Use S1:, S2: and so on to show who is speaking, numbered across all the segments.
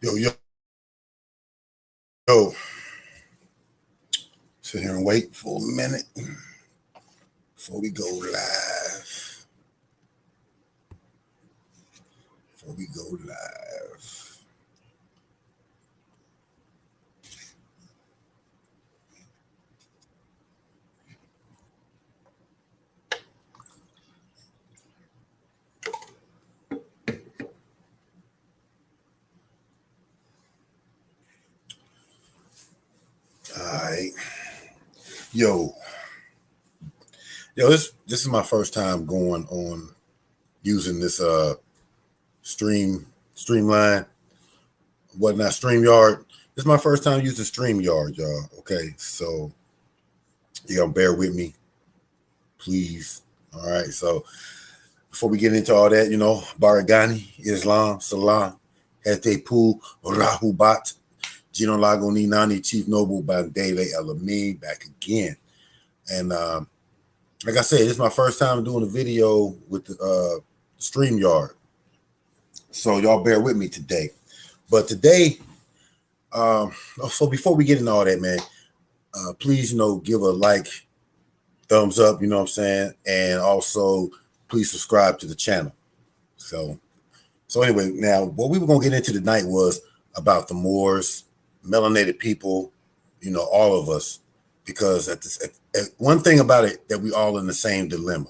S1: Yo, yo, yo. Sit here and wait for a minute before we go live. Before we go live. All right. Yo, this is my first time going on using this streamline, whatnot, StreamYard. This is my first time using StreamYard, y'all. Okay, so you gotta bear with me, please. All right, so before we get into all that, Baragani, Islam, Salam, Hete Pu, Rahubat, Gino Lago Ninani, Chief Noble Bandele Elamine, back again. And like I said, this is my first time doing a video with the StreamYard. So y'all bear with me today. But today, so before we get into all that, man, please, give a like, thumbs up, you know what I'm saying? And also, please subscribe to the channel. So anyway, now, what we were going to get into tonight was about the Moors, melanated people, all of us, because one thing about it, that we all in the same dilemma.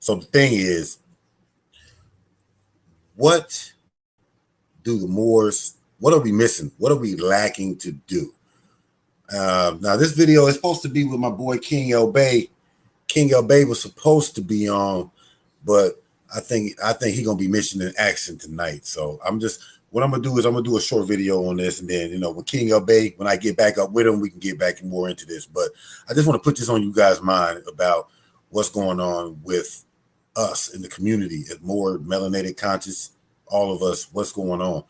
S1: So the thing is, what do the Moors, what are we missing? What are we lacking to do? Now, this video is supposed to be with my boy King El Bay. King El Bay was supposed to be on, but I think he's gonna be missing in action tonight. So what I'm gonna do is I'm gonna do a short video on this, and then when King El Bay, when I get back up with him, we can get back more into this. But I just want to put this on you guys' mind about what's going on with us in the community, as more melanated conscious, all of us, what's going on.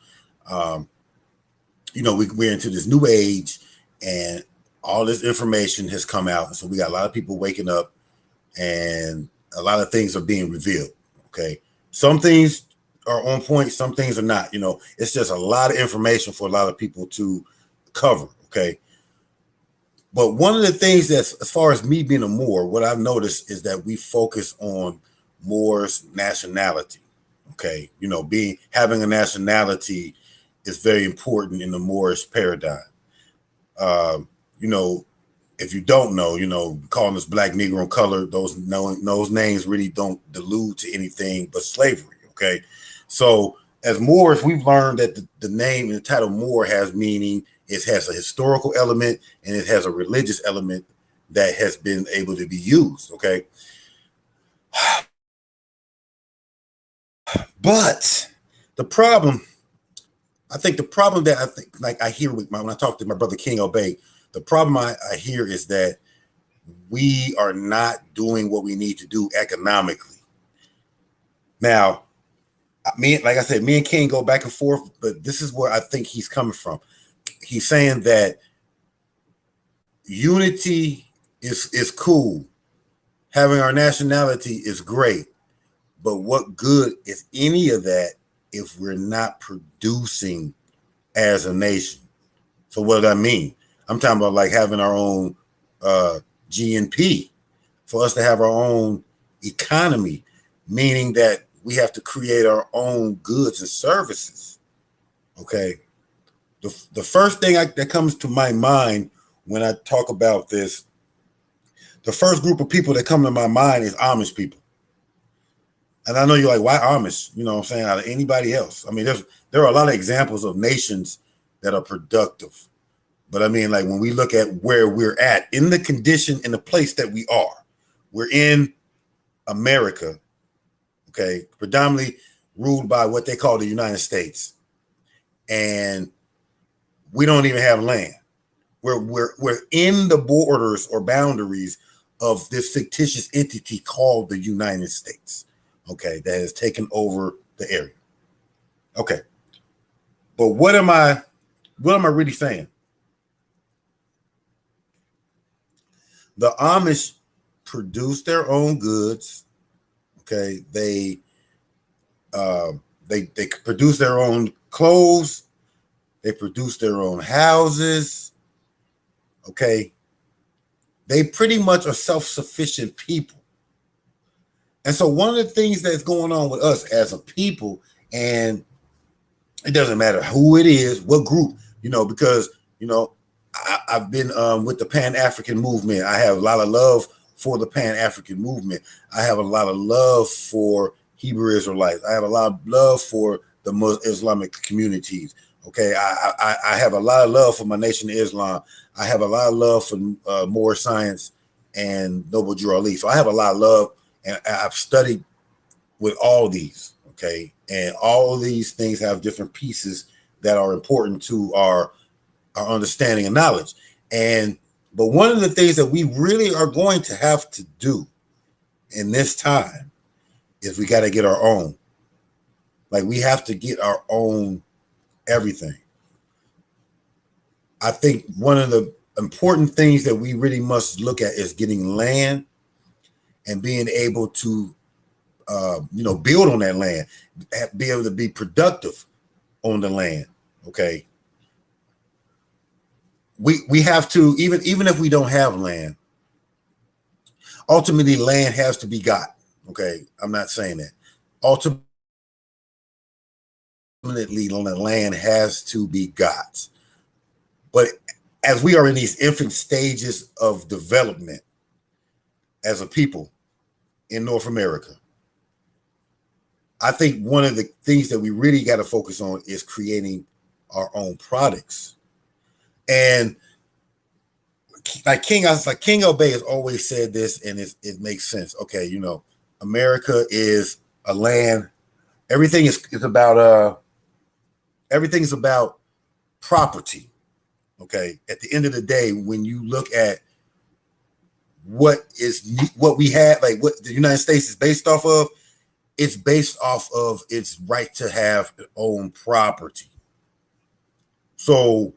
S1: We're into this new age, and all this information has come out, and so we got a lot of people waking up, and a lot of things are being revealed. Okay, some things are on point, some things are not. It's just a lot of information for a lot of people to cover. Okay, but one of the things that's, as far as me being a Moor, what I've noticed is that we focus on Moor's nationality. Okay, having a nationality is very important in the Moorish paradigm. If you don't know, calling us black, Negro, and colored, those names really don't allude to anything but slavery. Okay, so as Moors, we've learned that the name and the title Moor has meaning. It has a historical element, and it has a religious element that has been able to be used. Okay, but the problem, that I hear when I talk to my brother King Obey, the problem I hear is that we are not doing what we need to do economically. Now, like I said, me and King go back and forth, but this is where I think he's coming from. He's saying that unity is cool. Having our nationality is great. But what good is any of that if we're not producing as a nation? So what does that mean? I'm talking about like having our own GNP, for us to have our own economy, meaning that we have to create our own goods and services. Okay. The first thing that comes to my mind when I talk about this, the first group of people that come to my mind is Amish people. And I know you're like, why Amish? You know what I'm saying? Out of anybody else. I mean, there are a lot of examples of nations that are productive. But I mean, like when we look at where we're at in the condition, in the place that we are, we're in America, okay, predominantly ruled by what they call the United States. And we don't even have land. We're in the borders or boundaries of this fictitious entity called the United States, okay, that has taken over the area. Okay. But what am I really saying? The Amish produce their own goods. Okay, they produce their own clothes. They produce their own houses. Okay. They pretty much are self-sufficient people. And so one of the things that's going on with us as a people, and it doesn't matter who it is, what group, because, I've been with the Pan African movement. I have a lot of love for the Pan African movement. I have a lot of love for Hebrew Israelites. I have a lot of love for the Muslim Islamic communities. Okay, I have a lot of love for my Nation of Islam. I have a lot of love for Moorish science and Noble Drew Ali. So I have a lot of love, and I've studied with all these. Okay, and all of these things have different pieces that are important to our understanding and knowledge. But one of the things that we really are going to have to do in this time is we got to get our own. Like, we have to get our own everything. I think one of the important things that we really must look at is getting land and being able to, build on that land, be able to be productive on the land. Okay. We have to, even if we don't have land, ultimately land has to be got. Okay. I'm not saying that. Ultimately, the land has to be got. But as we are in these infant stages of development as a people in North America, I think one of the things that we really got to focus on is creating our own products. And like King Obey has always said this, and it makes sense. Okay, America is a land. Everything's about property. Okay, at the end of the day, when you look at what we have, like what the United States is based off of, it's based off of its right to have its own property. So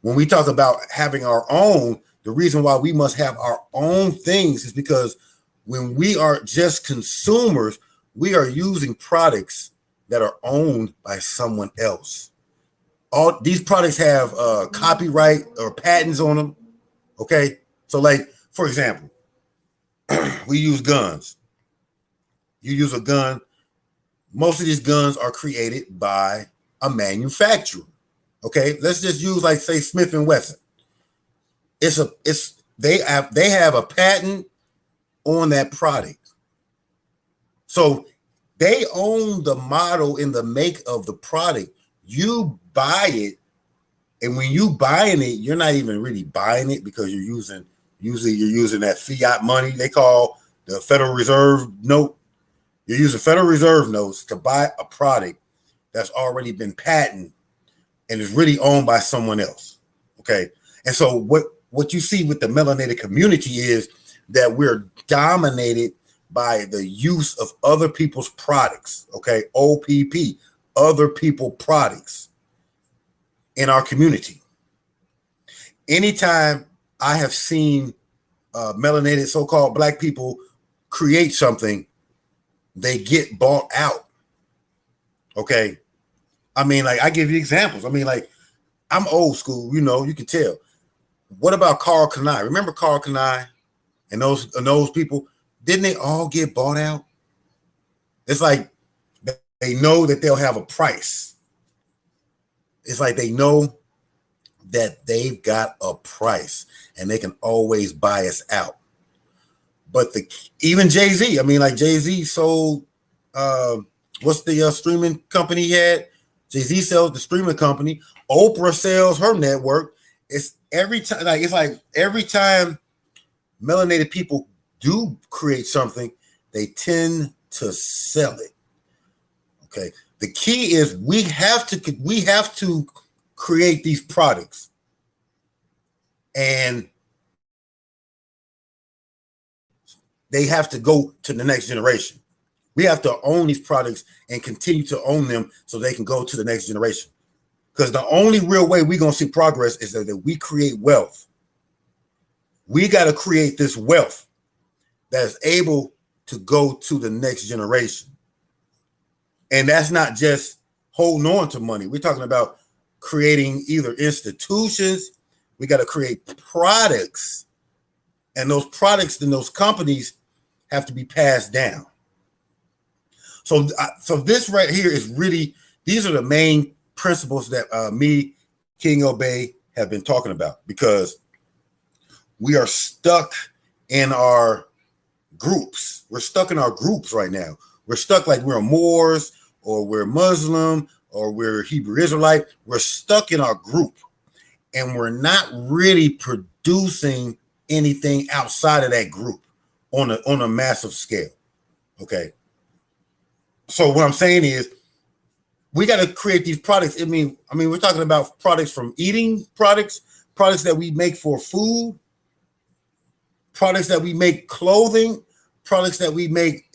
S1: when we talk about having our own, the reason why we must have our own things is because when we are just consumers, we are using products that are owned by someone else. All these products have copyright or patents on them. Okay. So, like, for example, we use guns. You use a gun. Most of these guns are created by a manufacturer. Okay. Let's just use, like, say, Smith and Wesson. They have a patent on that product. So they own the model and the make of the product. You buy it, and when you buying it, you're not even really buying it because you're using that fiat money they call the Federal Reserve note. You're using Federal Reserve notes to buy a product that's already been patented and is really owned by someone else. Okay. And so what you see with the melanated community is that we're dominated by the use of other people's products. Okay. OPP, other people products in our community. Anytime I have seen melanated so-called Black people create something, they get bought out. Okay. I mean, like, I give you examples. I mean, like, I'm old school, you can tell. What about Carl Kanai? Remember Carl Kanai and those people? Didn't they all get bought out? It's like they know that they'll have a price. It's like they know that they've got a price and they can always buy us out. But even Jay-Z, I mean, like, Jay-Z sold, what's the streaming company he had? Jay-Z sells the streaming company. Oprah sells her network. It's every time melanated people do create something, they tend to sell it. Okay. The key is we have to create these products, and they have to go to the next generation. We have to own these products and continue to own them so they can go to the next generation. Because the only real way we're going to see progress is that we create wealth. We got to create this wealth that's able to go to the next generation. And that's not just holding on to money. We're talking about creating either institutions, we got to create products, and those products and those companies have to be passed down. So this right here is really, these are the main principles that me, King Obey, have been talking about, because we are stuck in our groups. We're stuck in our groups right now. We're stuck like we're Moors, or we're Muslim, or we're Hebrew Israelite. We're stuck in our group, and we're not really producing anything outside of that group on a massive scale. Okay. So what I'm saying is, we got to create these products. I mean, we're talking about products from eating products that we make for food, products that we make clothing, products that we make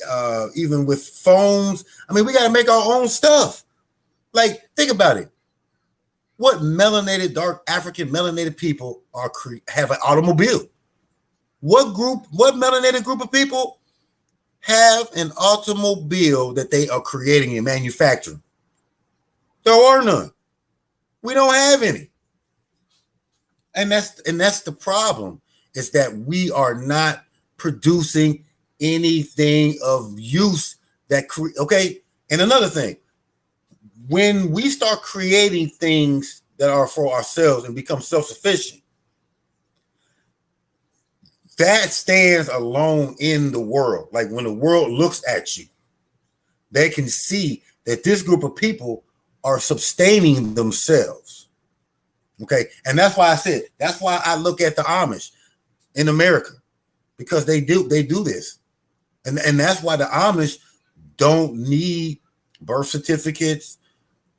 S1: even with phones. I mean, we got to make our own stuff. Like, think about it. What melanated, dark African melanated people have an automobile? What melanated group of people have an automobile that they are creating and manufacturing? There are none. We don't have any. And that's the problem, is that we are not producing anything of use that okay. And another thing, when we start creating things that are for ourselves and become self-sufficient, that stands alone in the world. Like, when the world looks at you, they can see that this group of people are sustaining themselves. Okay. And that's why I look at the Amish in America, because they do this. And that's why the Amish don't need birth certificates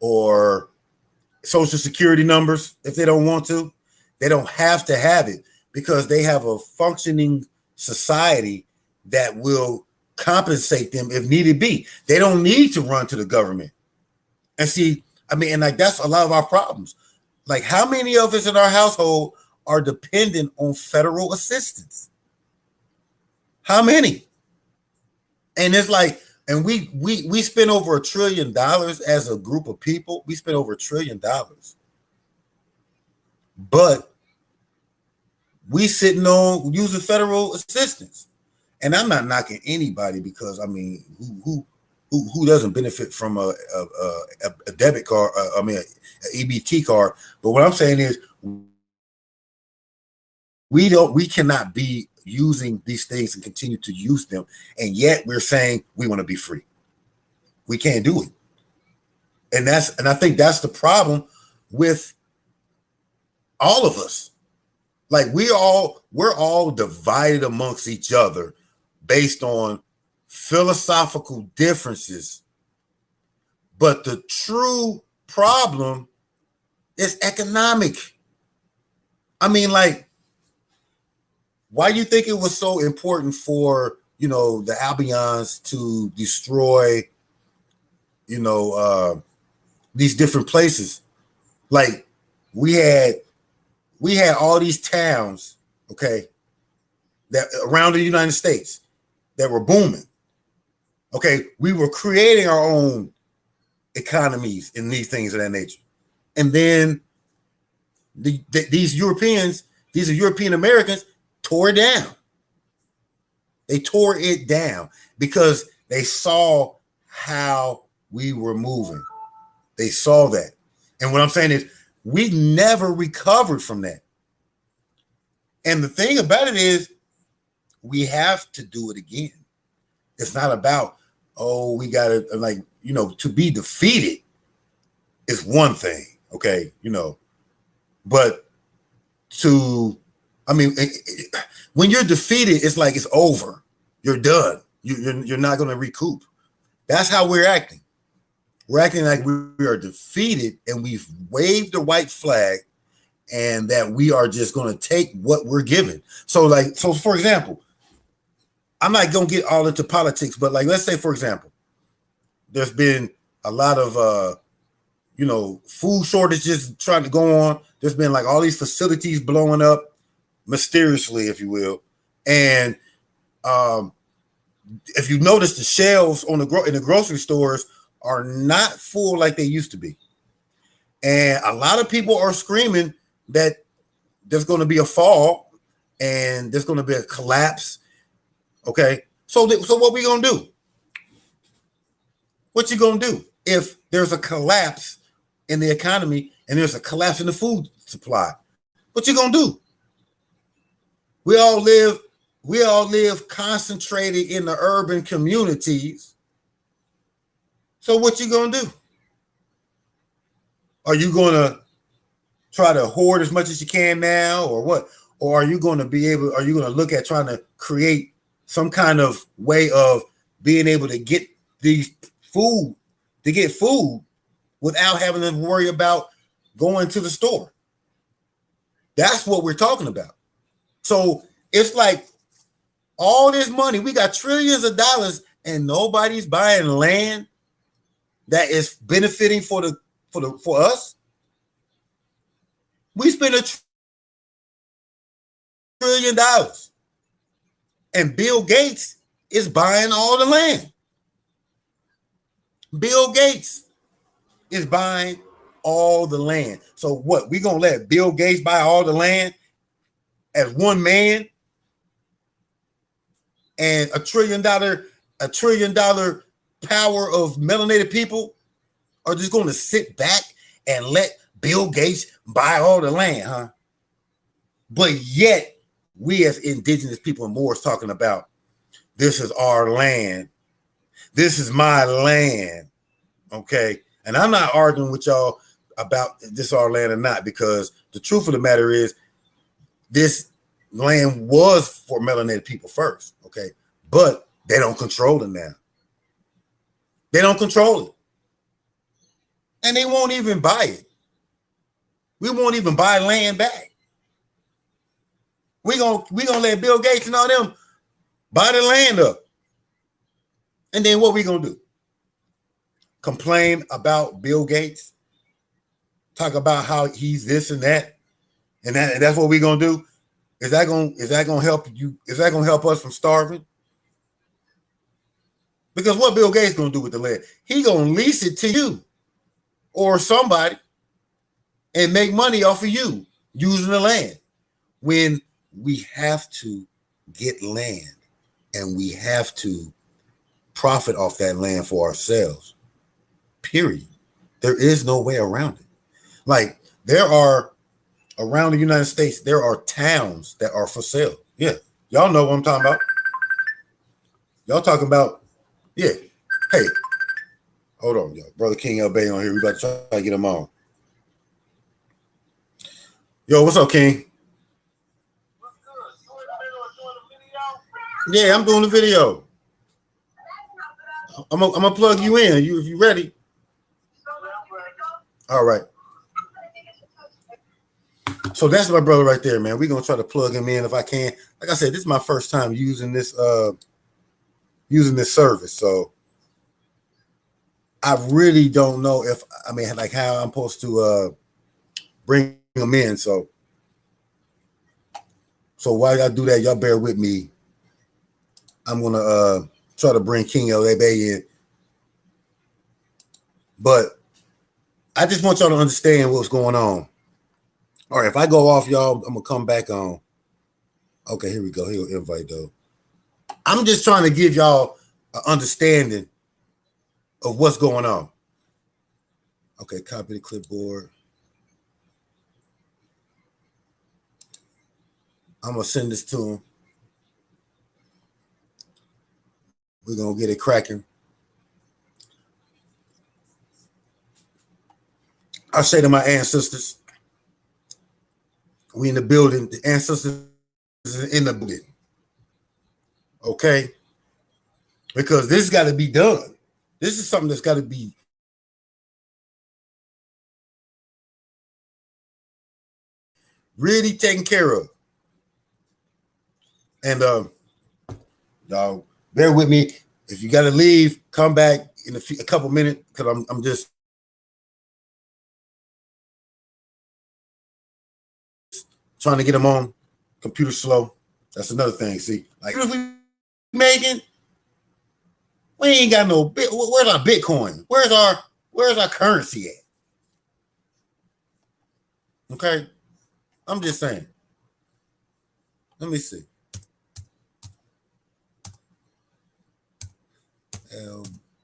S1: or social security numbers if they don't want to. They don't have to have it, because they have a functioning society that will compensate them if needed be. They don't need to run to the government. And see, I mean, and like, that's a lot of our problems. Like, how many of us in our household are dependent on federal assistance? How many? And it's like, and we spend over $1 trillion as a group of people. We spend over $1 trillion, but we sitting on using federal assistance. And I'm not knocking anybody, because I mean, who doesn't benefit from a debit card? An EBT card. But what I'm saying is, we cannot be using these things and continue to use them, and yet we're saying we want to be free. We can't do it. And I think that's the problem with all of us. Like, we're all divided amongst each other based on philosophical differences. But the true problem is economic. I mean, like, why do you think it was so important for, the Albions to destroy, these different places? Like, we had all these towns, okay, that around the United States that were booming. Okay, we were creating our own economies and these things of that nature. And then these European Americans tore it down. They tore it down because they saw how we were moving. They saw that. And what I'm saying is, we never recovered from that. And the thing about it is, we have to do it again. It's not about, we got to, to be defeated is one thing, okay, but when you're defeated, it's like it's over. You're done. You're not going to recoup. That's how we're acting. We're acting like we are defeated and we've waved the white flag, and that we are just going to take what we're given. So for example, I'm not going to get all into politics, but let's say, for example, there's been a lot of, food shortages trying to go on. There's been all these facilities blowing up mysteriously, if you will. And if you notice, the shelves in the grocery stores are not full like they used to be. And a lot of people are screaming that there's going to be a fall and there's going to be a collapse. Okay. So what we going to do? What you going to do if there's a collapse in the economy and there's a collapse in the food supply? What you going to do? We all live concentrated in the urban communities. So what you going to do? Are you going to try to hoard as much as you can now, or what? Or are you going to look at trying to create some kind of way of being able to get food without having to worry about going to the store? That's what we're talking about. So it's like all this money, we got trillions of dollars and nobody's buying land that is benefiting for us. We spend $1 trillion and Bill Gates is buying all the land. Bill Gates is buying all the land. So what? We gonna let Bill Gates buy all the land as one man, and $1 trillion power of melanated people are just going to sit back and let Bill Gates buy all the land, huh? But yet, we as indigenous people and Moors talking about, this is our land. This is my land, okay? And I'm not arguing with y'all about this our land or not, because the truth of the matter is this land was for melanated people first, okay? But they don't control it now. They don't control it. And they won't even buy it. We won't even buy land back. We gonna let Bill Gates and all them buy the land up. And then what we gonna do? Complain about Bill Gates? Talk about how he's this and that? And that's what we gonna do? Is that gonna help you? Is that gonna help us from starving? Because what Bill Gates gonna do with the land? He gonna lease it to you or somebody and make money off of you using the land. When we have to get land and we have to profit off that land for ourselves. Period. There is no way around it. Like, there are around the United States, there are towns that are for sale. Yeah. Y'all know what I'm talking about. Y'all talking about, yeah. Hey, hold on, yo. Brother King L. Bay on here. We about to try to get him on. Yo, what's up, King? What's good? You in the middle of doing the video? Yeah, I'm doing the video. I'm gonna plug you in. If you ready. All right. So that's my brother right there, man. We're gonna try to plug him in if I can. Like I said, this is my first time using this service, so I really don't know like how I'm supposed to bring him in. So while I do that, y'all bear with me. I'm gonna try to bring King L.A. Bay in, but I just want y'all to understand what's going on. All right, if I go off, y'all, I'm gonna come back on. Okay, here we go. He'll invite though. I'm just trying to give y'all an understanding of what's going on. Okay, copy the clipboard. I'm gonna send this to him. We're gonna get it cracking. I say to my ancestors, we in the building. The ancestors is in the building. Okay? Because this got to be done. This is something that's got to be really taken care of. And y'all bear with me. If you got to leave, come back in a couple minutes, because I'm just trying to get them on. Computer slow. That's another thing. See, like, if we making, we ain't got no bit. Where's our Bitcoin? Where's our currency at? Okay, I'm just saying. Let me see.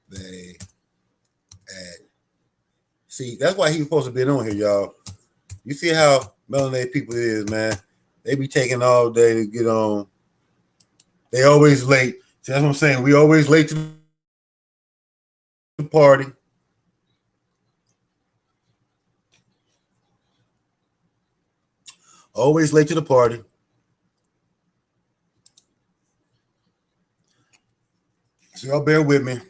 S1: They at. See, that's why he's supposed to be on here, y'all. You see how melanated people is, man. They be taking all day to get on. They always late. See, that's what I'm saying. We always late to the party. Always late to the party. So y'all bear with me. I'm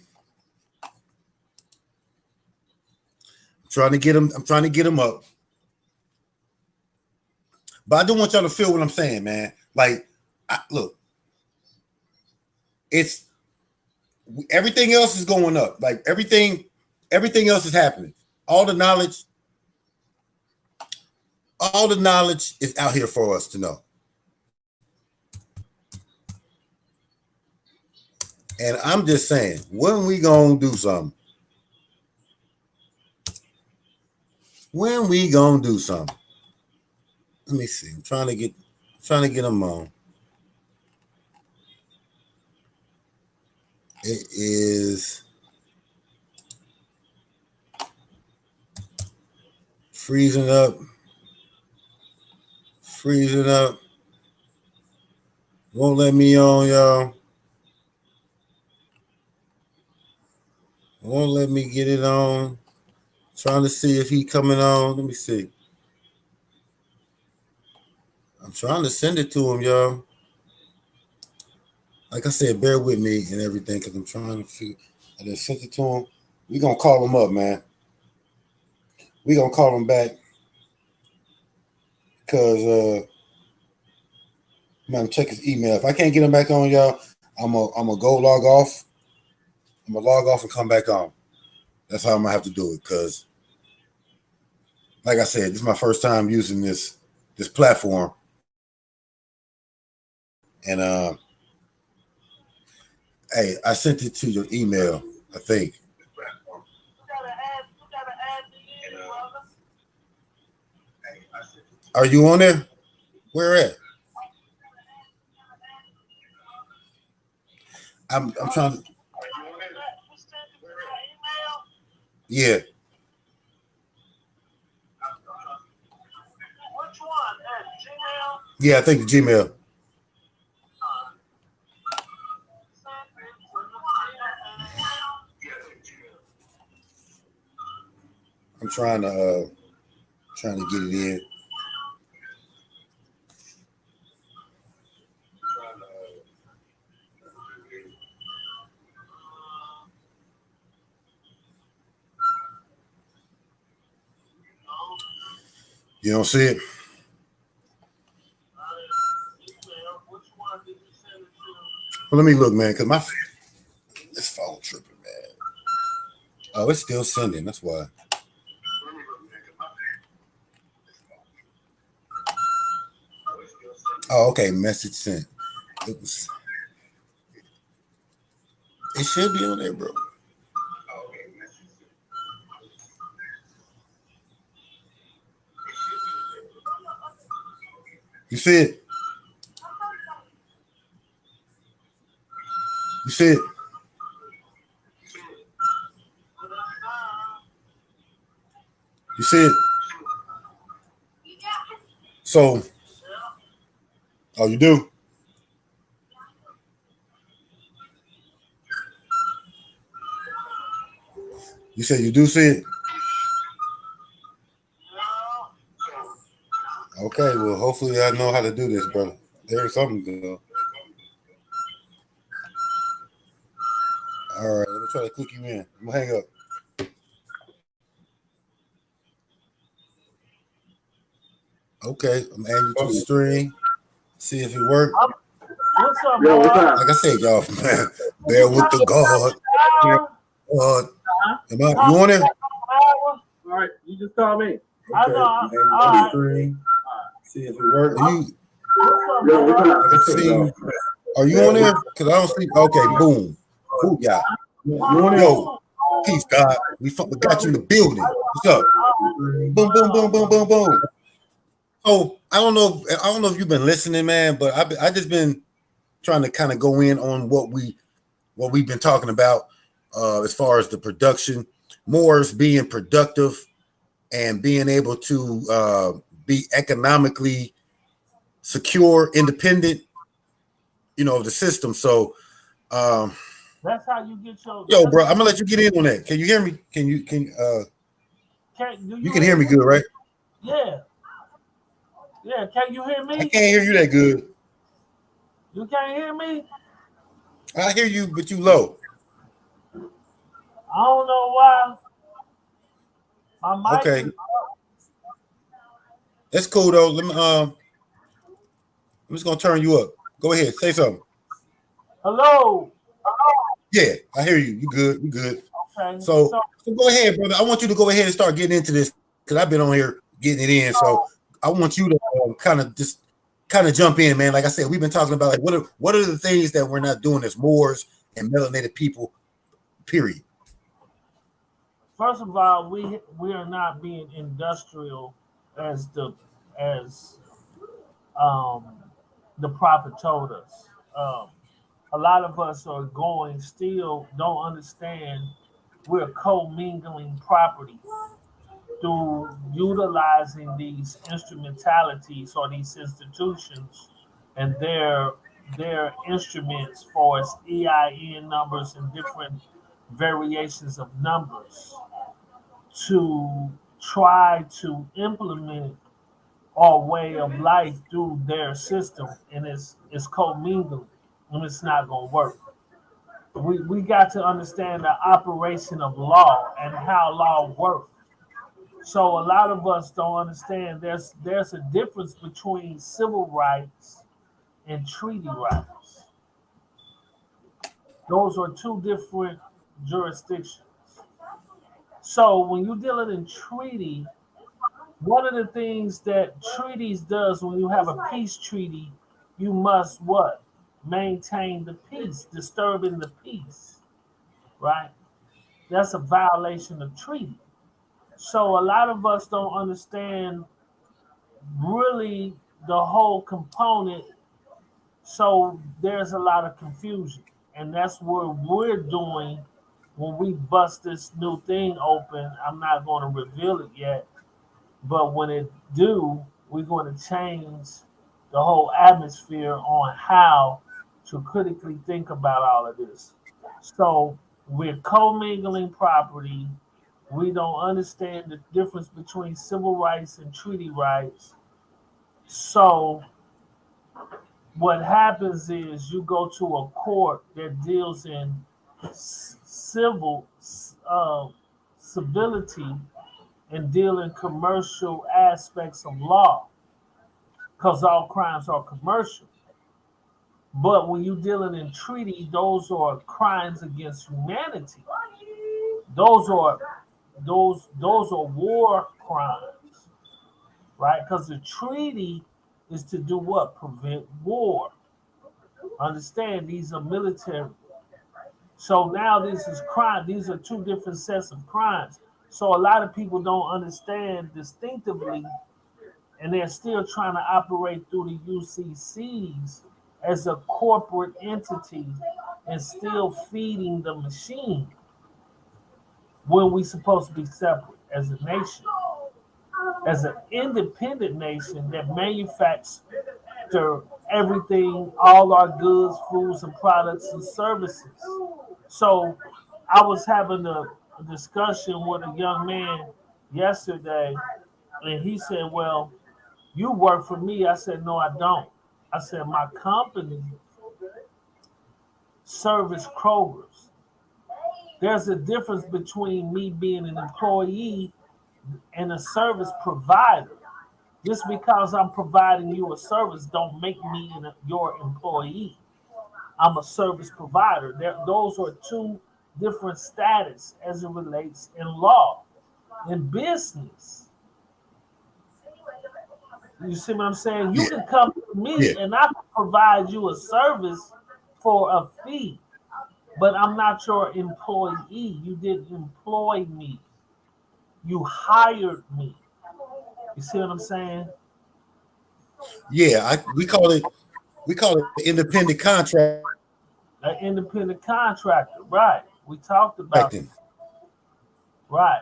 S1: trying to get him up. But I do want y'all to feel what I'm saying, man. Like, look, it's everything else is going up. Like everything else is happening. All the knowledge is out here for us to know. And I'm just saying, when we gonna do something? When we gonna do something? Let me see. I'm trying to get them on. It is freezing up. Won't let me on, y'all. Won't let me get it on. Trying to see if he coming on. Let me see. I'm trying to send it to him, y'all. Like I said, bear with me and everything because I'm trying to figure. I just sent it to him. We gonna call him up, man. We gonna call him back because I'm gonna check his email. If I can't get him back on, y'all, I'm gonna go log off. I'm gonna log off and come back on. That's how I'm gonna have to do it because, like I said, this is my first time using this platform, and hey, I sent it to your email, I think. Are you on there? Where at? I'm trying to. Yeah.
S2: Which one? Gmail?
S1: Yeah, I think the Gmail. I'm trying to get it in. You don't see it? Well, let me look, man, because this phone tripping, man. Oh, it's still sending. That's why. Oh, okay. Message sent. It should be on there, bro. You see it? You see it? You see it? So, oh, you do? You said you do see it? Okay, well, hopefully I know how to do this, brother. There's something good. All right, let me try to click you in. I'm going to hang up. Okay, I'm adding you to the stream. See if it works.
S2: What's up, boy?
S1: Like I said, y'all, man, bear with the God. You on there?
S2: All right, you just call me.
S1: Okay, all right. See if it works. Are you on there? Because I don't see. Okay, boom. Boom, yeah. Yo, peace, God. We got you in the building. What's up? Boom, boom, boom, boom, boom, boom. So I don't know if you've been listening, man, but I just been trying to kind of go in on what we've been talking about as far as the production, Moors being productive and being able to be economically secure, independent, of the system. So, um,
S2: That's how you get your.
S1: yo,
S2: That's
S1: bro,
S2: how
S1: I'm gonna
S2: you.
S1: let you get in on that. Can you hear me?
S2: Do
S1: You
S2: you
S1: can hear
S2: hear
S1: me
S2: me?
S1: good, right?
S2: Yeah, yeah. Can you hear
S1: I
S2: me?
S1: can't hear you that good.
S2: You can't hear me.
S1: I hear you, but you low.
S2: I don't know why. My mic is.
S1: Okay, that's cool though. I'm just gonna turn you up. Go ahead, say something.
S2: Hello.
S1: Yeah, I hear you. You good? You good?
S2: Okay.
S1: So,
S2: So,
S1: so go ahead, brother. I want you to go ahead and start getting into this because I've been on here getting it in. So I want you to kind of jump in, man. Like I said, we've been talking about like what are the things that we're not doing as Moors and melanated people. Period.
S2: first of all, we are not being industrial as as um the prophet told us. A lot of us are going still don't understand we're commingling property through utilizing these instrumentalities or these institutions and their instruments for its EIN numbers and different variations of numbers to try to implement our way of life through their system, and it's commingling and it's not going to work. We got to understand the operation of law and how law works. So a lot of us don't understand there's a difference between civil rights and treaty rights. Those are two different jurisdictions. So when you're dealing in treaty, one of the things that treaties does when you have a peace treaty, you must what? Maintain the peace, disturbing the peace, right? That's a violation of treaty. So a lot of us don't understand really the whole component. So there's a lot of confusion. And that's what we're doing when we bust this new thing open. I'm not going to reveal it yet, but when it do, we're going to change the whole atmosphere on how to critically think about all of this. So we're commingling property. We don't understand the difference between civil rights and treaty rights. So what happens is you go to a court that deals in civil uh, civility and deal in commercial aspects of law because all crimes are commercial. But when you're dealing in treaty, those are crimes against humanity. Those are those are war crimes, right? Because the treaty is to do what? Prevent war. Understand these are military. So now this is crime. These are two different sets of crimes. So a lot of people don't understand distinctively, and they're still trying to operate through the UCCs as a corporate entity and still feeding the machine when we supposed to be separate as a nation, as an independent nation that manufactures everything, all our goods, foods, and products and services. So I was having a discussion with a young man yesterday, and he said, well, you work for me. I said, no, I don't. I said, my company service Kroger's. There's a difference between me being an employee and a service provider. Just because I'm providing you a service don't make me your employee. I'm a service provider. Those are two different status as it relates in law. In business, you see what I'm saying? You
S1: Yeah,
S2: can come to me
S1: yeah,
S2: and I can provide you a service for a fee, but I'm not your employee. You didn't employ me. You hired me. You see what I'm saying?
S1: Yeah, we call it independent contracting.
S2: An independent contractor, right? We talked about that, right?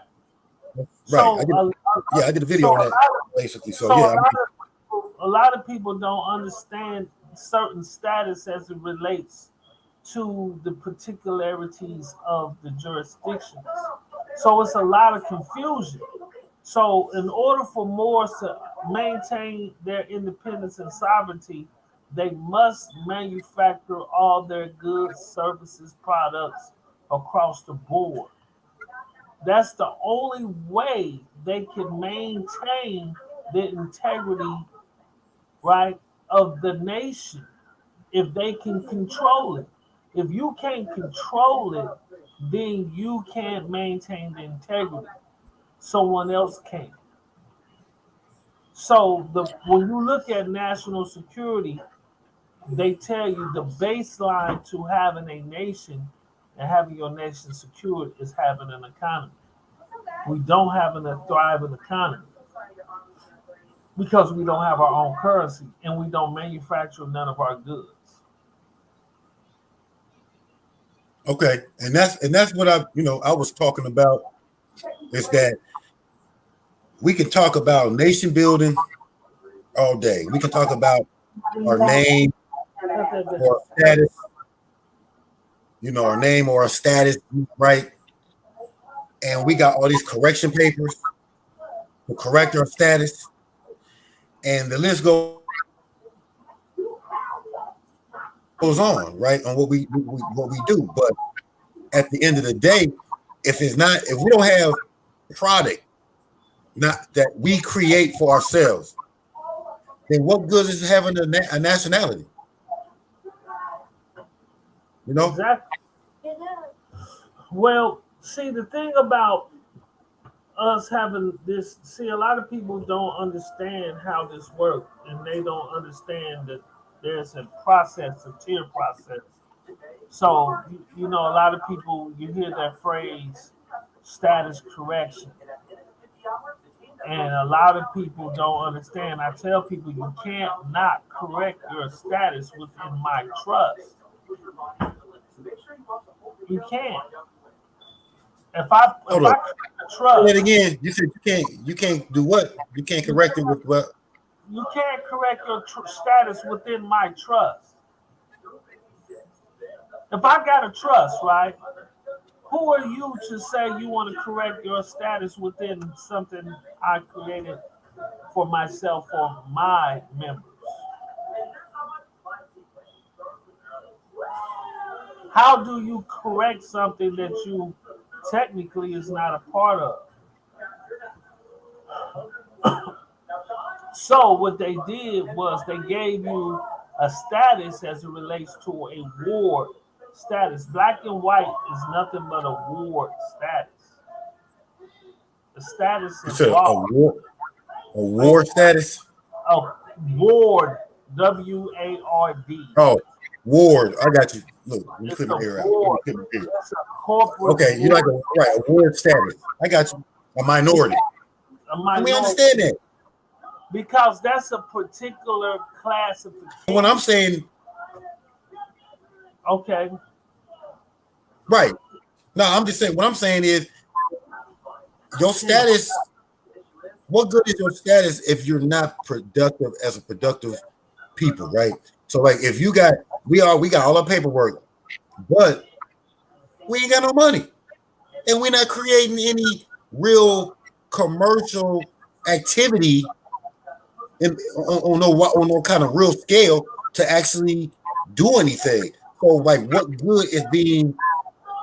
S1: Right.
S2: So, a,
S1: Yeah, I did a
S2: so
S1: video on that basically. So yeah, I mean,
S2: a lot of people don't understand certain status as it relates to the particularities of the jurisdictions. So it's a lot of confusion. So in order for Moors to maintain their independence and sovereignty, they must manufacture all their goods, services, products across the board. That's the only way they can maintain the integrity, right, of the nation if they can control it. If you can't control it, then you can't maintain the integrity. Someone else can. So when you look at national security, they tell you the baseline to having a nation and having your nation secured is having an economy. We don't have a thriving economy because we don't have our own currency and we don't manufacture none of our goods.
S1: okay, and that's what I was talking about is that we can talk about nation building all day. We can talk about our name or our status, our name or our status, right? And we got all these correction papers to correct our status, and the list goes on, right? On what we do, but at the end of the day, if we don't have product not that we create for ourselves, then what good is having a nationality? You know?
S2: Exactly. Well, see, the thing about us having this, see, a lot of people don't understand how this works, and they don't understand that there's a process, a tier process. So, a lot of people, you hear that phrase, status correction. And a lot of people don't understand. I tell people you can't not correct your status within my trust. You can't. If
S1: Hold
S2: I
S1: up. Say that
S2: trust,
S1: again. You said you can't do what? You can't correct it with what?
S2: you can't correct your status within my trust. If I got a trust, right? Who are you to say you want to correct your status within something I created for myself or my members? How do you correct something that you technically is not a part of? So what they did was they gave you a status as it relates to a ward status. Black and white is nothing but a ward status. The status
S1: You
S2: of
S1: said
S2: law.
S1: a war status.
S2: A ward, WARD.
S1: Oh, ward. I got you. Look, let me
S2: It's
S1: clip
S2: a
S1: my ear out. Let me
S2: ward.
S1: clip my ear.
S2: It's a corporate
S1: Okay, you like
S2: ward,
S1: a ward status. I got you. A minority.
S2: a
S1: Let me
S2: minority,
S1: understand that.
S2: because that's a particular classification.
S1: What I'm saying,
S2: Okay,
S1: right? No, I'm just saying. What I'm saying is your status. What good is your status if you're not productive as a productive people, right? So, like, if we got all our paperwork, but we ain't got no money, and we're not creating any real commercial activity on no kind of real scale to actually do anything. So, like, what good is being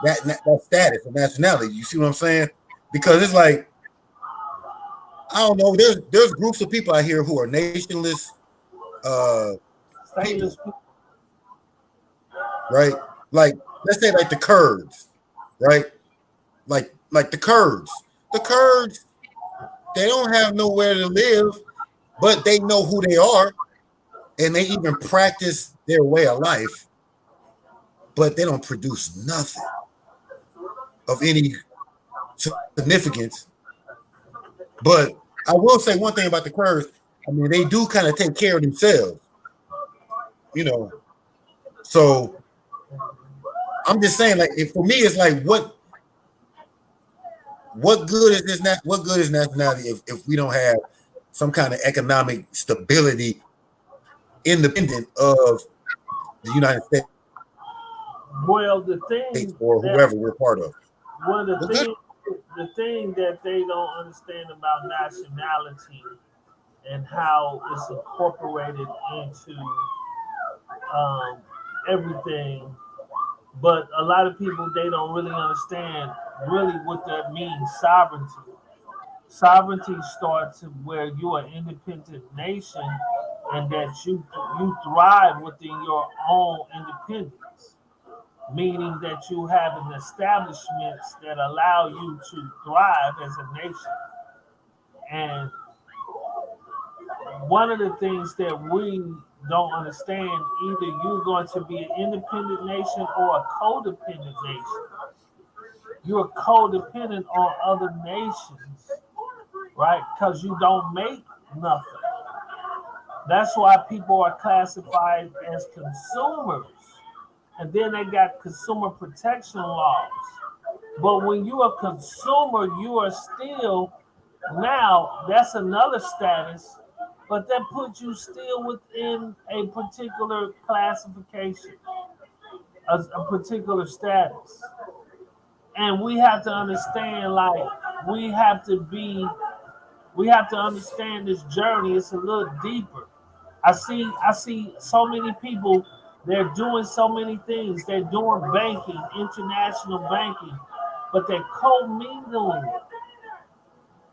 S1: that status of nationality? You see what I'm saying? Because it's like, I don't know. There's groups of people out here who are nationless uh people,
S2: stateless.
S1: right? Like, let's say like the Kurds, right? Like the Kurds. The Kurds, they don't have nowhere to live, but they know who they are, and they even practice their way of life, but they don't produce nothing of any significance. But I will say one thing about the Kurds. I mean, they do kind of take care of themselves, you know. So I'm just saying, like, if for me, it's like, what good is this? What good is nationality if we don't have some kind of economic stability independent of the United States
S2: Well, the thing
S1: or
S2: that
S1: whoever we're part of?
S2: well,
S1: What good?
S2: the thing that they don't understand about nationality and how it's incorporated into um, everything. But a lot of people they don't really understand really what that means. Sovereignty. Sovereignty starts where you're an independent nation, and that you thrive within your own independence, meaning that you have an establishments that allow you to thrive as a nation. And one of the things that we don't understand, either you're going to be an independent nation or a codependent nation. You're codependent on other nations, right? Because you don't make nothing. That's why people are classified as consumers. And then they got consumer protection laws. But when you're a consumer, you are still, now that's another status, but that puts you still within a particular classification, a particular status. And we have to understand, like, we have to be, we have to understand this journey. It's a little deeper. I see so many people, they're doing so many things. They're doing banking, international banking, but they're commingling.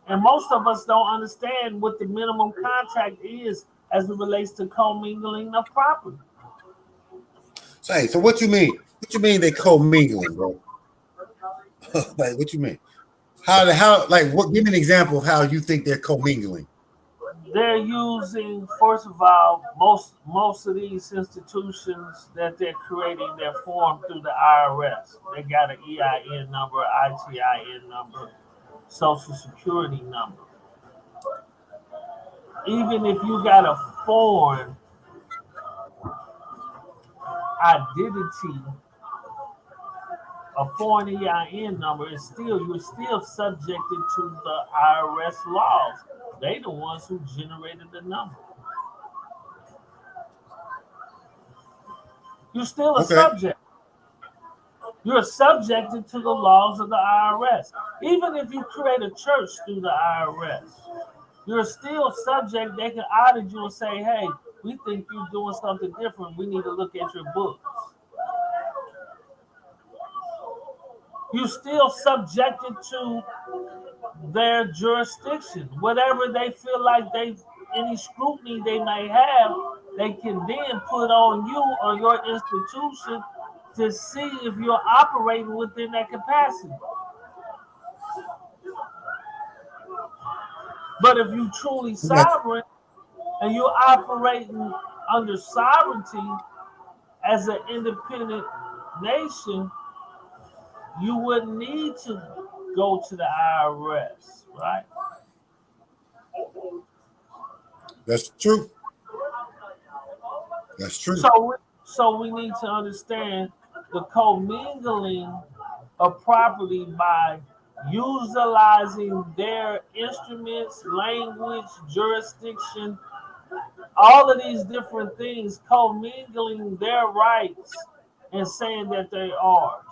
S2: And most of us don't understand what the minimum contract is as it relates to commingling of property.
S1: So, hey, so what you mean? What you mean they co-mingling, bro? Like, what you mean? How like what? Give me an example of how you think they're co-mingling.
S2: They're using, first of all, most of these institutions that they're creating, they're formed through the IRS. They got an EIN number, ITIN number, Social Security number. Even if you got a foreign identity, a foreign EIN number, is still, you're still subjected to the IRS laws. They the ones who generated the number. You're still a
S1: Okay,
S2: subject. You're subjected to the laws of the IRS. Even if you create a church through the IRS, you're still subject. They can audit you and say, hey, we think you're doing something different. We need to look at your books. You're still subjected to their jurisdiction. Whatever they feel like any scrutiny they may have, they can then put on you or your institution to see if you're operating within that capacity. But if you truly
S1: I got you.
S2: sovereign and you're operating under sovereignty as an independent nation, you wouldn't need to go to the IRS, right?
S1: That's true. That's true.
S2: So we need to understand the commingling of property by utilizing their instruments, language, jurisdiction, all of these different things, commingling their rights and saying that they're ours.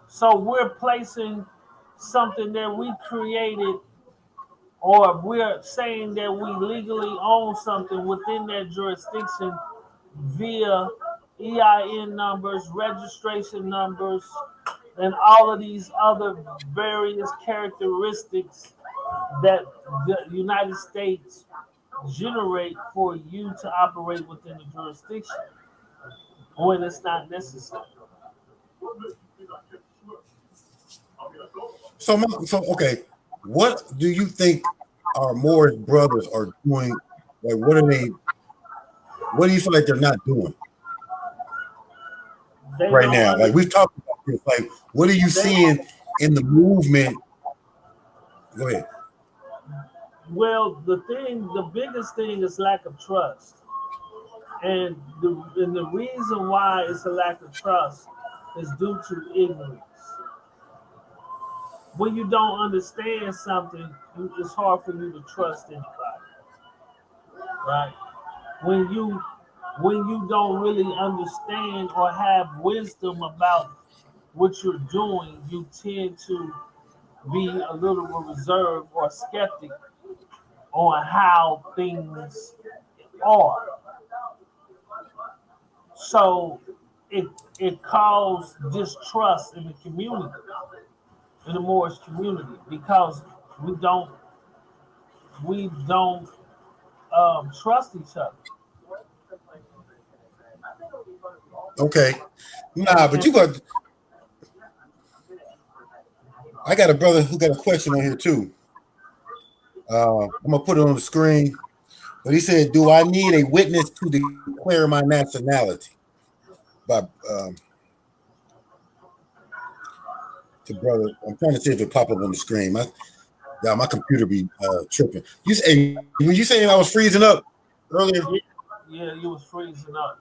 S2: So we're placing something that we created, or we're saying that we legally own something within that jurisdiction via EIN numbers, registration numbers, and all of these other various characteristics that the United States generate for you to operate within the jurisdiction when it's not necessary.
S1: So okay, what do you think our Moorish brothers are doing? Like, what are they? What do you feel like they're not doing
S2: They
S1: right
S2: don't
S1: now?
S2: under,
S1: Like we've talked about this. Like, what are you
S2: they
S1: seeing in the movement? Go ahead.
S2: Well, the biggest thing is lack of trust, and the reason why it's a lack of trust is due to ignorance. When you don't understand something, it's hard for you to trust anybody, right? When you when you don't really understand or have wisdom about what you're doing, you tend to be a little reserved or skeptic on how things are. So it it caused distrust in the community, in the Moorish community, because we don't we don't trust each other.
S1: Okay.
S2: And,
S1: Nah, but
S2: and
S1: I got a brother who got a question on here too. I'm gonna put it on the screen. But he said, "Do I need a witness to declare my nationality?" By to brother, I'm trying to see if it pop up on the screen. My computer be tripping. Were you saying I was freezing up earlier?
S2: yeah, yeah, you was freezing up.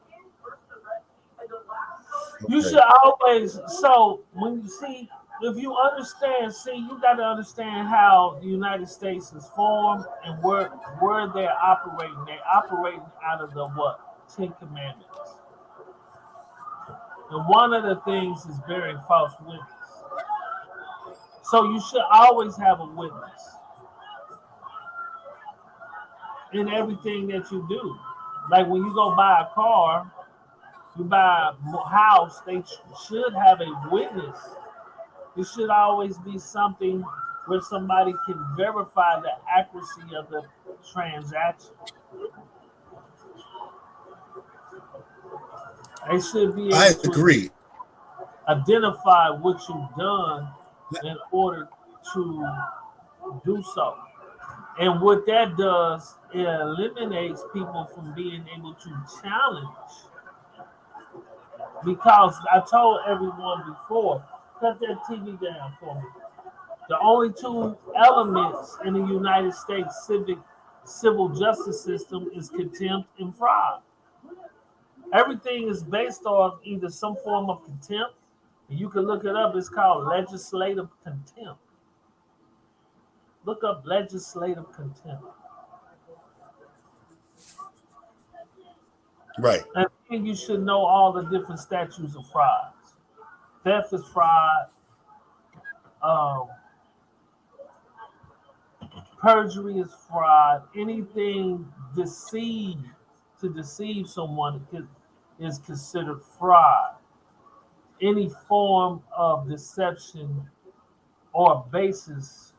S2: You
S1: Okay.
S2: should always so when you see if you understand, see you got to understand how the United States is formed and where they're operating. They're operating out of the what? Ten Commandments. And one of the things is bearing false witness. So you should always have a witness in everything that you do. Like when you go buy a car, you buy a house, they should have a witness. It should always be something where somebody can verify the accuracy of the transaction. They should be able
S1: I
S2: to
S1: agree.
S2: identify what you've done in order to do so. And what that does, it eliminates people from being able to challenge. Because I told everyone before, cut that TV down for me. The only two elements in the United States civil justice system is contempt and fraud. Everything is based off either some form of contempt, and you can look it up. It's called legislative contempt. Look up legislative contempt.
S1: Right.
S2: And then you should know all the different statutes of fraud. Theft is fraud. Um, Perjury is fraud. Anything to deceive someone is considered fraud. Any form of deception or basis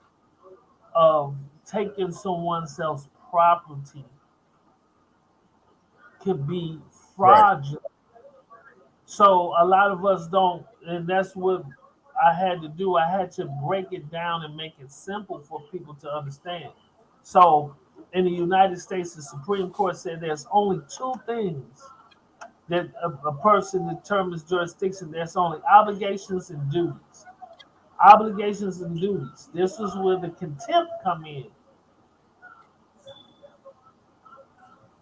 S2: of taking someone else's property could be
S1: Right.
S2: fraudulent. So a lot of us don't, and that's what I had to do. I had to break it down and make it simple for people to understand. So in the United States, the Supreme Court said there's only two things that a person determines jurisdiction. There's only obligations and duties. Obligations and duties. This is where the contempt come in.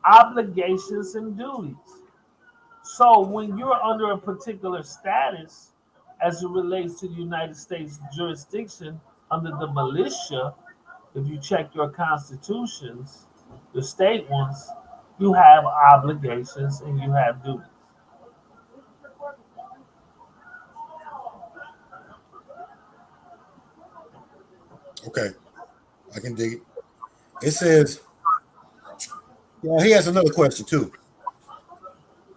S2: Obligations and duties. So when you're under a particular status as it relates to the United States jurisdiction under the militia, if you check your constitutions, the state ones, you have obligations and you have duties.
S1: Okay. I can dig it. It says, yeah, he has another question too.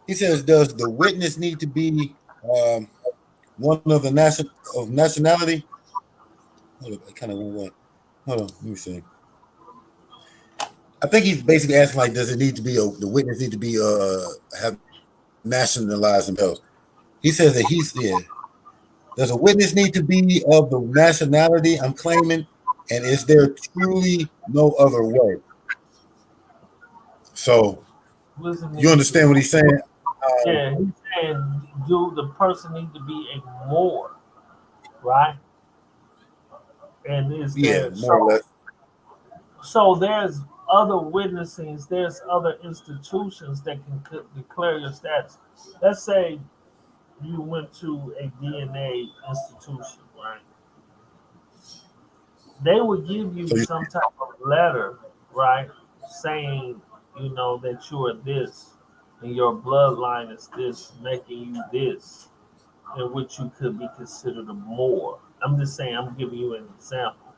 S1: He says, "Does the witness need to be one of the nationality?" Hold up, I kind of went away. Hold on, let me see. I think he's basically asking like, does it need to be the witness need to be have nationalized themselves? He says that he's yeah. Does a witness need to be of the nationality I'm claiming, and is there truly no other way? So
S2: Listen,
S1: you understand what he's saying?
S2: yeah, he said, do the person need to be a Moor, right? And is
S1: Yeah,
S2: there
S1: more or less.
S2: So there's other witnessings, there's other institutions that can declare your status. Let's say you went to a DNA institution, right? They would give
S1: So
S2: you
S1: you,
S2: some type of letter, right, saying, that you are this and your bloodline is this, making you this, in which you could be considered a Moor. I'm just saying, I'm giving you an example.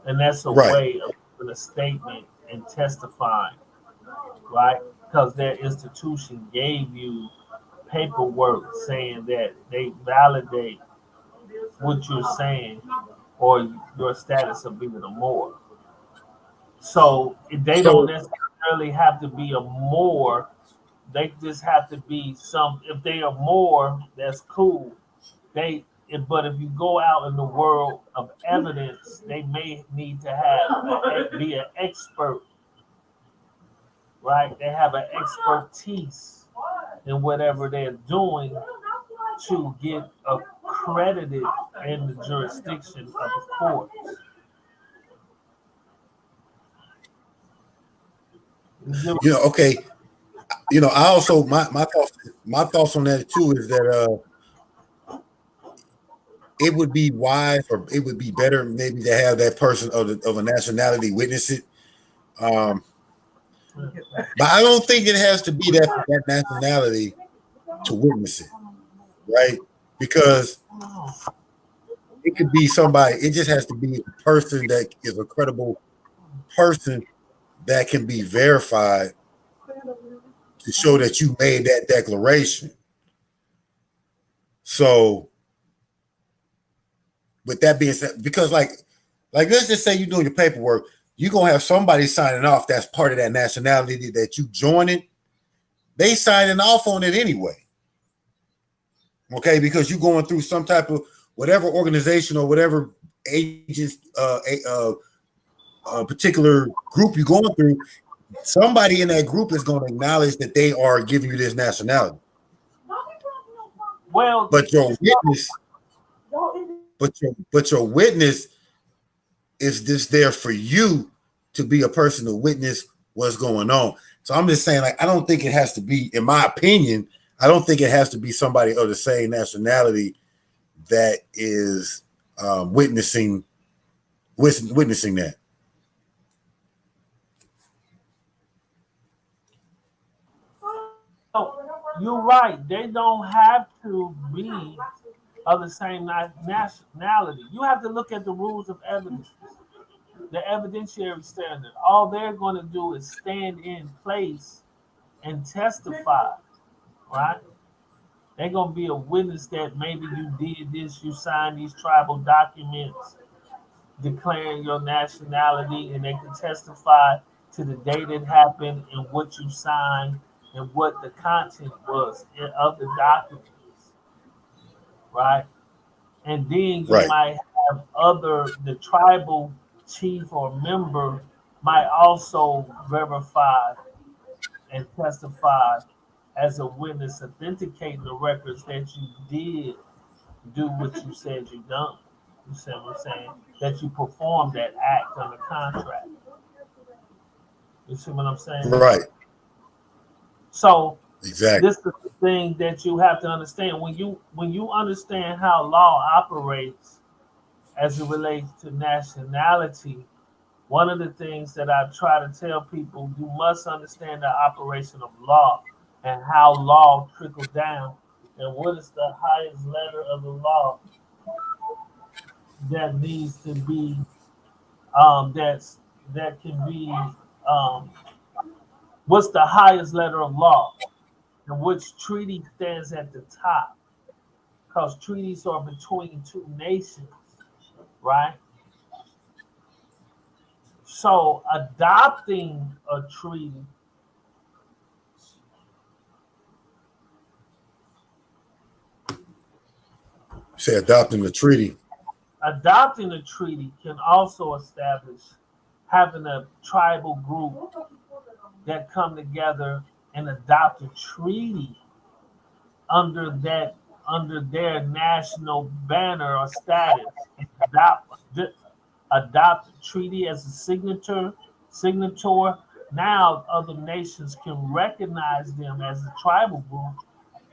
S2: And that's a
S1: right.
S2: way of giving a statement and testifying, right? Because their institution gave you paperwork saying that they validate what you're saying or your status of being a Moor. So they don't
S1: So
S2: necessarily have to be a Moor. They just have to be some. If they are Moor, that's cool. But if you go out in the world of evidence, they may need to be an expert, right? They have an expertise in whatever they're doing to get accredited in the jurisdiction of the court.
S1: okay. I also my thoughts on that too is that it would be wise or it would be better maybe to have that person of a nationality witness it. Um, but I don't think it has to be that nationality to witness it, right? Because it could be somebody. It just has to be a person that is a credible person that can be verified to show that you made that declaration. So, with that being said, because like let's just say you're doing your paperwork, you're gonna have somebody signing off that's part of that nationality that you joining. They signing off on it anyway, okay? Because you're going through some type of whatever organization or whatever agents, particular group you're going through. Somebody in that group is going to acknowledge that they are giving you this nationality.
S2: Well,
S1: But your witness, but your witness is just there for you to be a person to witness what's going on. So I'm just saying, like, I don't think it has to be, in my opinion, I don't think it has to be somebody of the same nationality that is witnessing that.
S2: you're right. They don't have to be of the same nationality. You have to look at the rules of evidence, the evidentiary standard. All they're going to do is stand in place and testify, right? They're going to be a witness that maybe you did this, you signed these tribal documents declaring your nationality, and they can testify to the date it happened and what you signed and what the content was of the documents, right? And then you
S1: Right,
S2: might have the tribal chief or member might also verify and testify as a witness, authenticating the records that you did do what you said you done. You see what I'm saying? That you performed that act on the contract. You see what I'm saying?
S1: right,
S2: So
S1: exactly.
S2: this is the thing that you have to understand. When you understand how law operates as it relates to nationality, one of the things that I try to tell people, you must understand the operation of law and how law trickles down and what is the highest letter of the law that needs to be that can be um, what's the highest letter of law and which treaty stands at the top, because treaties are between two nations, right? So adopting a treaty,
S1: Say adopting the treaty.
S2: can also establish having a tribal group that come together and adopt a treaty under that under their national banner or status and adopt adopt a treaty as a signator. Now other nations can recognize them as a tribal group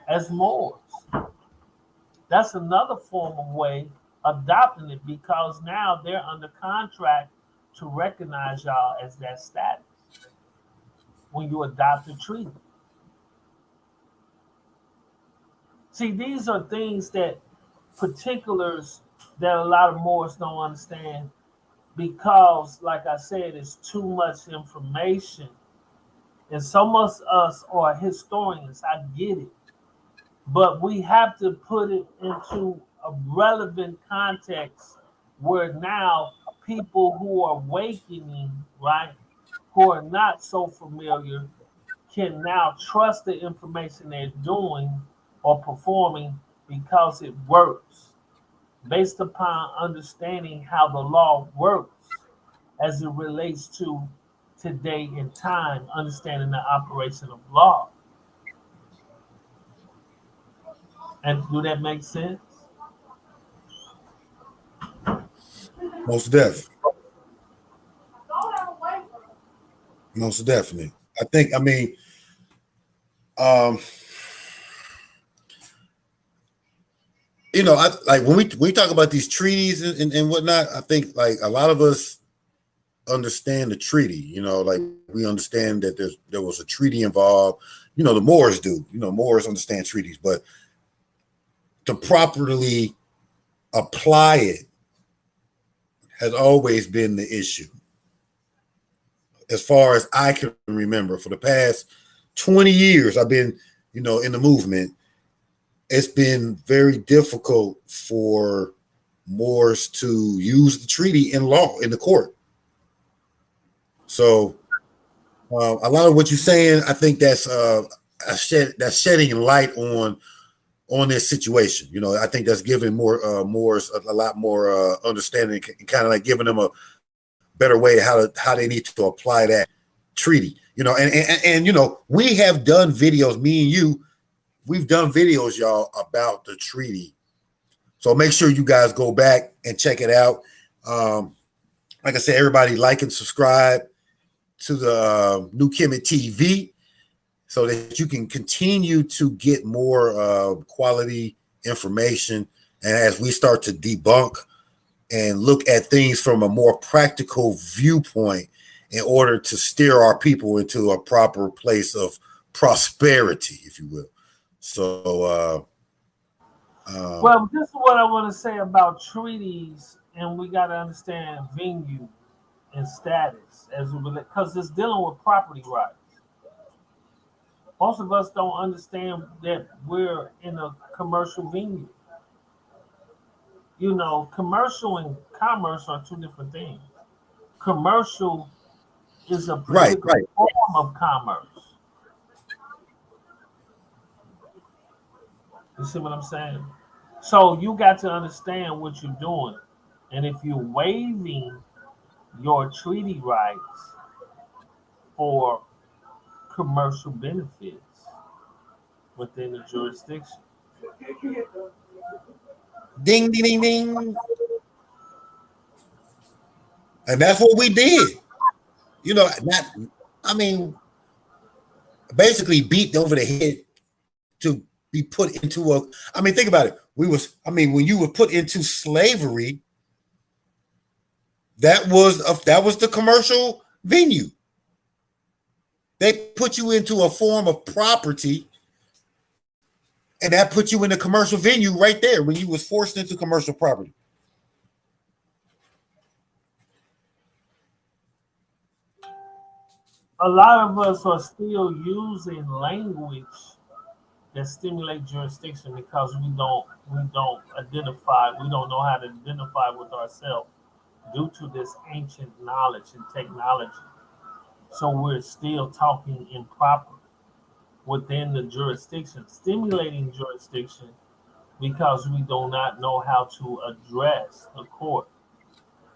S2: as Moors. That's another form of way adopting it because now they're under contract to recognize y'all as that status when you adopt a treaty. See, these are things that particulars that a lot of Moors don't understand because, like I said, it's too much information. And so much us are historians, I get it. But we have to put it into a relevant context where now people who are awakening, right, who are not so familiar, can now trust the information they're doing or performing because it works based upon understanding how the law works as it relates to today and time, understanding the operation of law. And do that make sense?
S1: Most definitely. Most definitely. I think. I mean, um, I like when we talk about these treaties and whatnot. I think like a lot of us understand the treaty. Like we understand that there was a treaty involved. The Moors do. Moors understand treaties, but to properly apply it has always been the issue. As far as I can remember, for the past 20 years, I've been, in the movement. It's been very difficult for Moors to use the treaty in law in the court. So a lot of what you're saying, I think that's shedding light on this situation. I think that's giving Moors a lot more understanding and kind of like giving them a better way how they need to apply that treaty. And we have done videos, me and you, we've done videos, y'all, about the treaty. So make sure you guys go back and check it out. Like I said, everybody like and subscribe to the New Kemet TV so that you can continue to get more quality information. And as we start to debunk and look at things from a more practical viewpoint in order to steer our people into a proper place of prosperity, if you will. So,
S2: well, this is what I want to say about treaties, and we got to understand venue and status as because it's dealing with property rights. Most of us don't understand that we're in a commercial venue. Commercial and commerce are two different things. Commercial is a particular form of commerce. You see what I'm saying? So you got to understand what you're doing. And if you're waiving your treaty rights for commercial benefits within the jurisdiction.
S1: Ding, ding, ding, ding. And that's what we did. Basically beat over the head to be put into think about it. When you were put into slavery, that was the commercial venue. They put you into a form of property, and that put you in a commercial venue right there when you was forced into commercial property.
S2: A lot of us are still using language that stimulate jurisdiction because we don't identify, we don't know how to identify with ourselves due to this ancient knowledge and technology. So we're still talking improper within the jurisdiction, stimulating jurisdiction because we do not know how to address the court.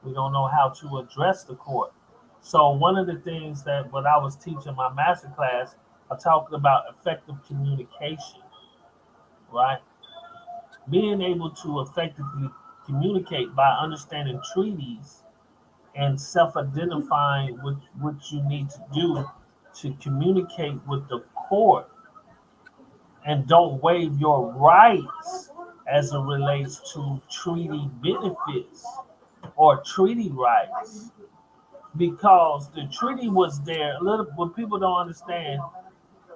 S2: We don't know how to address the court. So one of the things that when I was teaching my master class, I talked about effective communication, right? Being able to effectively communicate by understanding treaties and self-identifying with what you need to do to communicate with the court, and don't waive your rights as it relates to treaty benefits or treaty rights, because the treaty was there. A little what people don't understand,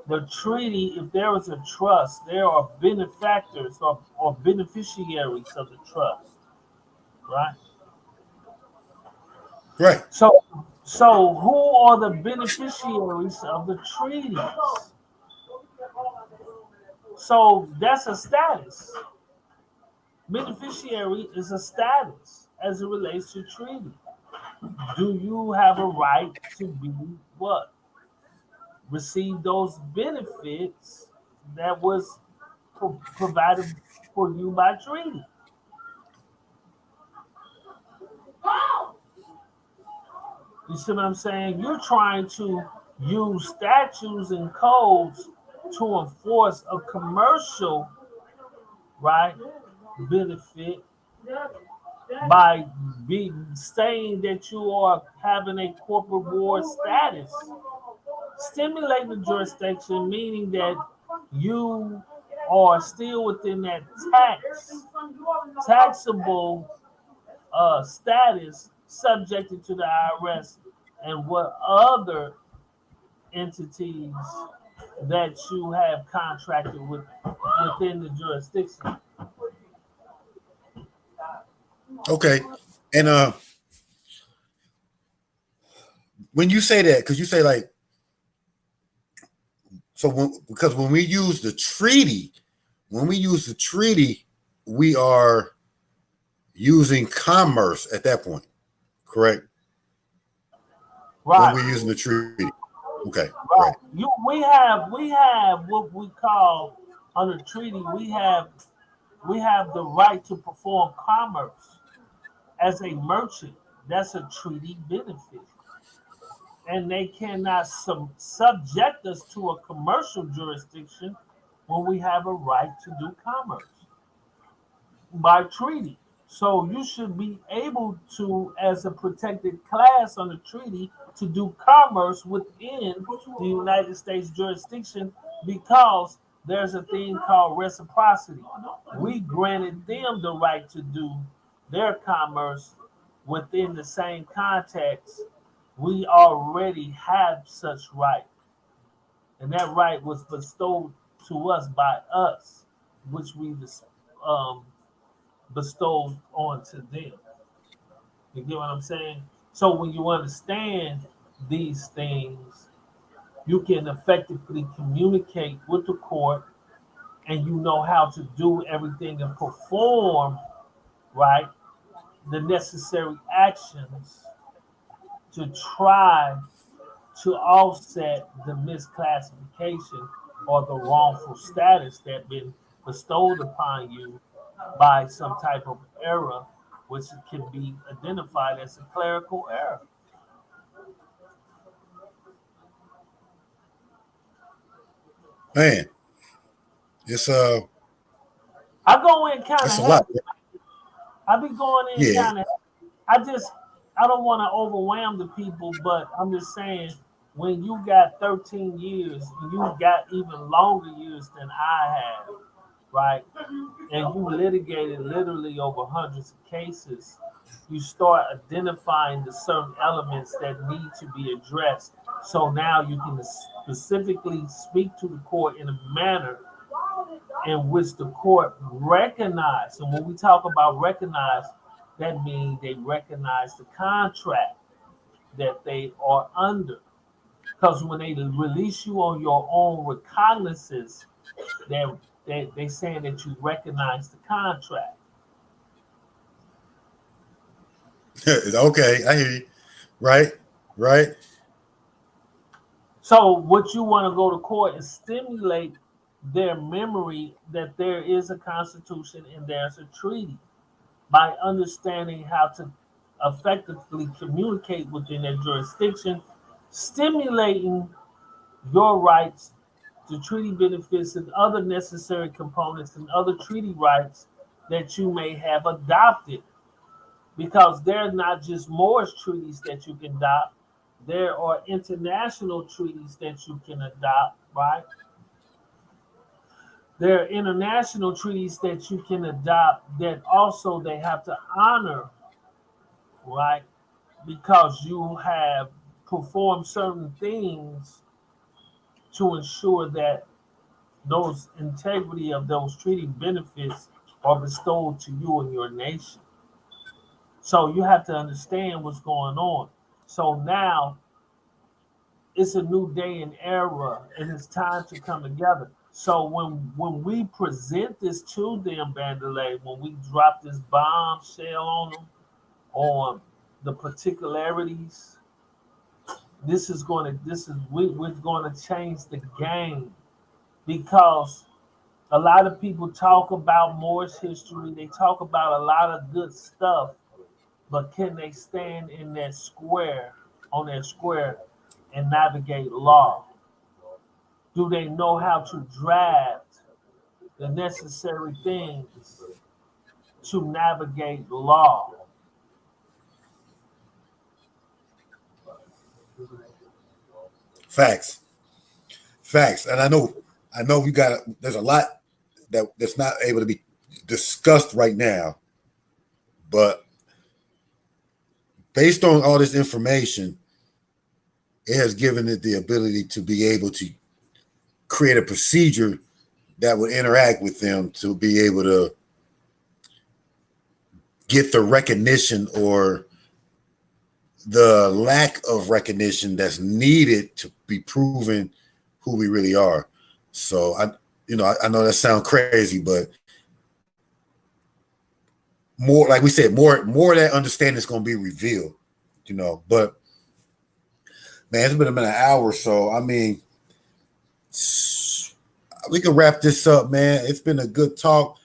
S2: the treaty, if there is a trust, there are benefactors or beneficiaries of the trust, right?
S1: Right.
S2: So who are the beneficiaries of the treaties? So that's a status. Beneficiary is a status as it relates to treaty. Do you have a right to be what? Receive those benefits that was provided for you by treaty. You see what I'm saying? You're trying to use statutes and codes to enforce a commercial, right, benefit by saying that you are having a corporate board status. Stimulating the jurisdiction, meaning that you are still within that taxable status subjected to the IRS and what other entities that you have contracted with within the jurisdiction.
S1: Okay. And when you say that, because you say like, because when we use the treaty, we are using commerce at that point, correct?
S2: Right.
S1: When we're using the treaty. Okay,
S2: Right.
S1: right.
S2: We have what we call under treaty, we have the right to perform commerce as a merchant. That's a treaty benefit. And they cannot subject us to a commercial jurisdiction when we have a right to do commerce by treaty. So you should be able to, as a protected class on the treaty, to do commerce within the United States jurisdiction because there's a thing called reciprocity. We granted them the right to do their commerce within the same context. We already have such right, and that right was bestowed to us by us, which we um, bestowed onto them. You get what I'm saying? So when you understand these things, you can effectively communicate with the court and you know how to do everything and perform, right, the necessary actions to try to offset the misclassification or the wrongful status that been bestowed upon you by some type of error, which can be identified as a clerical error.
S1: Man, it's
S2: I go in kind
S1: that's
S2: of
S1: a lot.
S2: heavy. I be going in
S1: Yeah.
S2: kind of. I just I don't want to overwhelm the people, but I'm just saying when you got 13 years and you got even longer years than I have, right? And you litigated literally over hundreds of cases, you start identifying the certain elements that need to be addressed. So now you can specifically speak to the court in a manner in which the court recognize. And when we talk about recognize, that means they recognize the contract that they are under. Because when they release you on your own recognizance, they saying that you recognize the contract.
S1: Okay, I hear you. Right, right.
S2: So what you want to go to court is stimulate their memory that there is a constitution and there's a treaty by understanding how to effectively communicate within their jurisdiction, stimulating your rights to treaty benefits and other necessary components and other treaty rights that you may have adopted because they're not just Moorish treaties that you can adopt. There are international treaties that you can adopt, right? There are international treaties that you can adopt that also they have to honor, right? Because you have performed certain things to ensure that those integrity of those treaty benefits are bestowed to you and your nation. So you have to understand what's going on. So now it's a new day and era, and it's time to come together. So when we present this to them, Bandalay, when we drop this bombshell on them on the particularities, we're going to change the game, because a lot of people talk about Moorish history. They talk about a lot of good stuff, but can they stand in that square, on that square, and navigate law? Do they know how to draft the necessary things to navigate law?
S1: Facts, facts, and I know we got. There's a lot that's not able to be discussed right now, but based on all this information, it has given it the ability to be able to create a procedure that would interact with them to be able to get the recognition or the lack of recognition that's needed to be proven who we really are. So I know that sounds crazy, but more, like we said, more of that understanding is going to be revealed, But man, it's been about an hour, so I mean, we can wrap this up, man. It's been a good talk.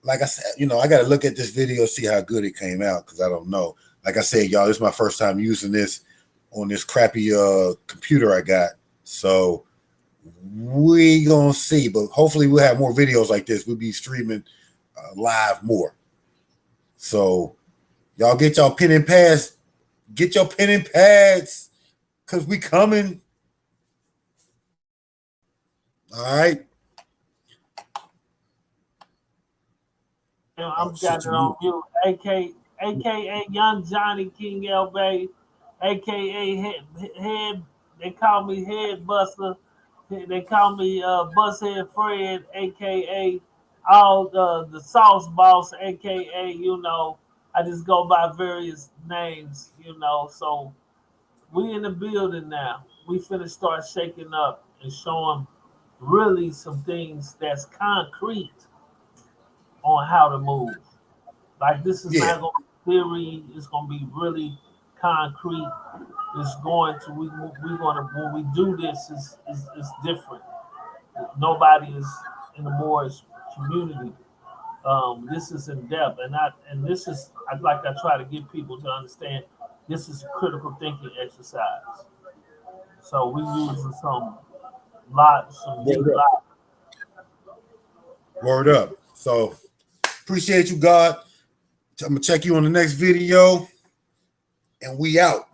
S1: Like I said, I got to look at this video, see how good it came out, because I don't know. Like I said, y'all, this is my first time using this on this crappy computer I got. So we gonna see, but hopefully we'll have more videos like this. We'll be streaming live more. So y'all get y'all pen and pads. Get your pen and pads, because we coming. All right.
S2: I'm got it on mute. AKA Young Johnny King L Bay, AKA Head. They call me Head Buster. They call me Busthead Fred, AKA all the Sauce Boss, AKA I just go by various names, So we in the building now. We finna start shaking up and showing really some things that's concrete on how to move. Like this is not going to be theory. It's going to be really concrete. It's going to we going to when we do this is different. Nobody is in the Moorish community. This is in depth, and this is I try to get people to understand. This is a critical thinking exercise. So we using some deep logic.
S1: Word up. So appreciate you, God. I'm gonna check you on the next video, and we out.